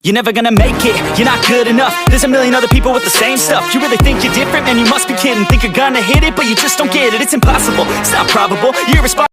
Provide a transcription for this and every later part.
You're never gonna make it, you're not good enough. There's a million other people with the same stuff. You really think you're different? Man, you must be kidding. Think you're gonna hit it, but you just don't get it. It's impossible, it's not probable. You're irresponsible.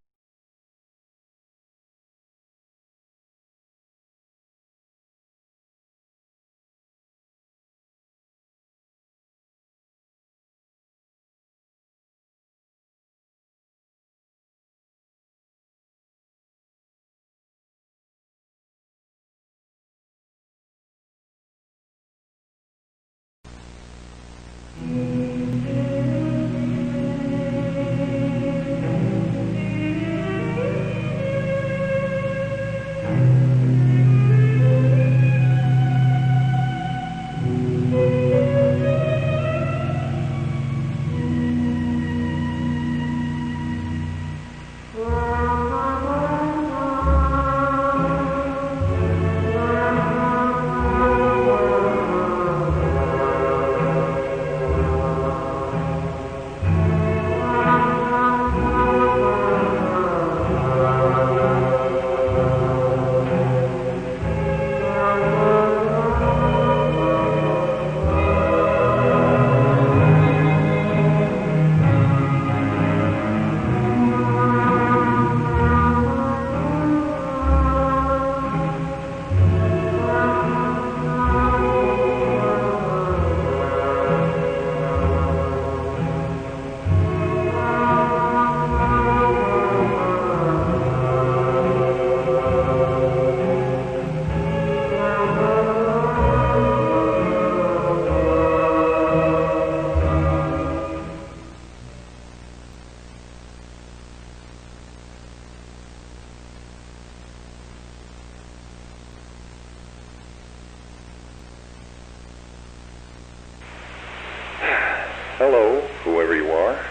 Hello, whoever you are.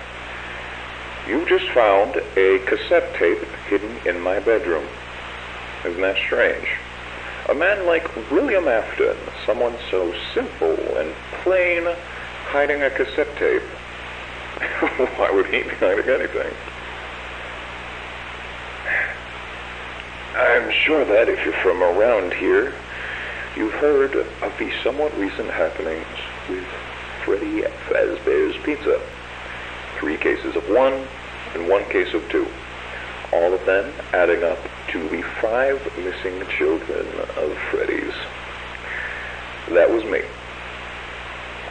You've just found a cassette tape hidden in my bedroom. Isn't that strange? A man like William Afton, someone so simple and plain, hiding a cassette tape. Why would he be hiding anything? I'm sure that if you're from around here, you've heard of the somewhat recent happenings with Freddy Fazbear's Pizza. 3 cases of 1 and 1 case of 2. All of them adding up to the 5 missing children of Freddy's. That was me.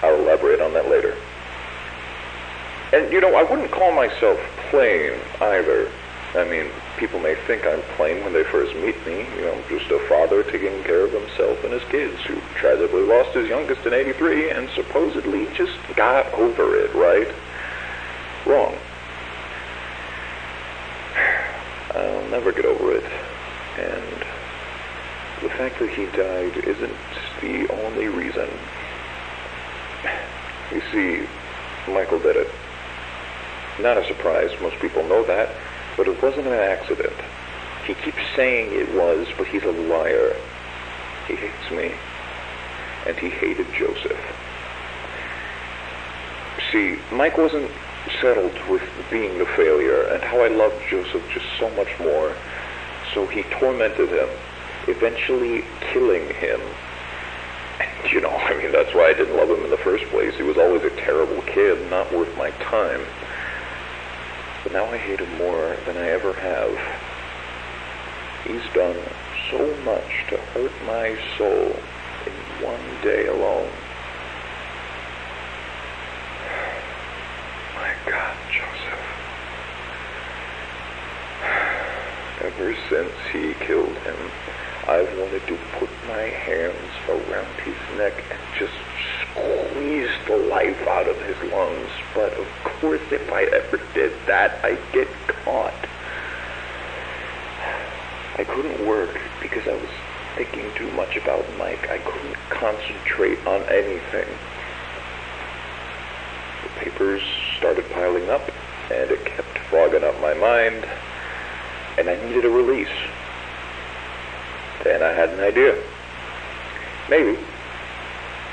I'll elaborate on that later. And you know, I wouldn't call myself plain either. I mean, people may think I'm plain when they first meet me. You know, just a father taking care of himself and his kids who tragically lost his youngest in '83 and supposedly just got over it, right? Wrong. I'll never get over it. And the fact that he died isn't the only reason. You see, Michael did it. Not a surprise, most people know that. But it wasn't an accident. He keeps saying it was, but he's a liar. He hates me. And he hated Joseph. See, Mike wasn't settled with being the failure, and how I loved Joseph just so much more. So he tormented him, eventually killing him. And, you know, I mean, that's why I didn't love him in the first place. He was always a terrible kid, not worth my time. But now I hate him more than I ever have. He's done so much to hurt my soul in one day alone. My God, Joseph. Ever since he killed him, I've wanted to put my hands around his neck and just squeeze the life out of his lungs. But of course, if I ever did that, I'd get caught. I couldn't work because I was thinking too much about Mike. I couldn't concentrate on anything. The papers started piling up, and it kept fogging up my mind, and I needed a release. Then I had an idea. Maybe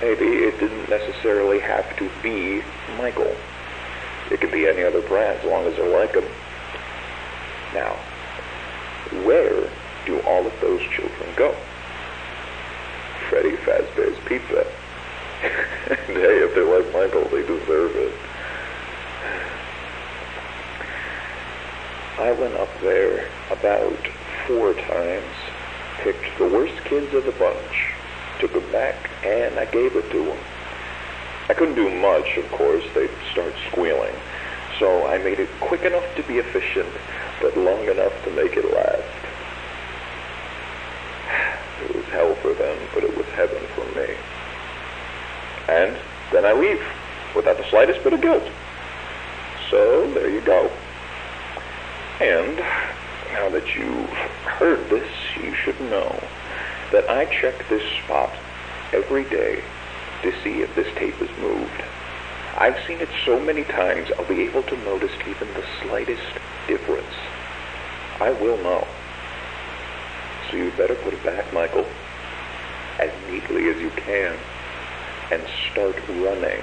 it didn't necessarily have to be Michael. It could be any other brand as long as I like them. Now, where do all of those children go? Freddy I went up there about 4 times, picked the worst kids of the bunch, took them back, and I gave it to them. I couldn't do much, of course. They'd start squealing. So I made it quick enough to be efficient, but long enough to make it last. It was hell for them, but it was heaven for me. And then I leave, without the slightest bit of guilt. So there you go. And now that you've heard this, you should know that I check this spot every day to see if this tape is moved. I've seen it so many times, I'll be able to notice even the slightest difference. I will know. So you better put it back, Michael, as neatly as you can, and start running.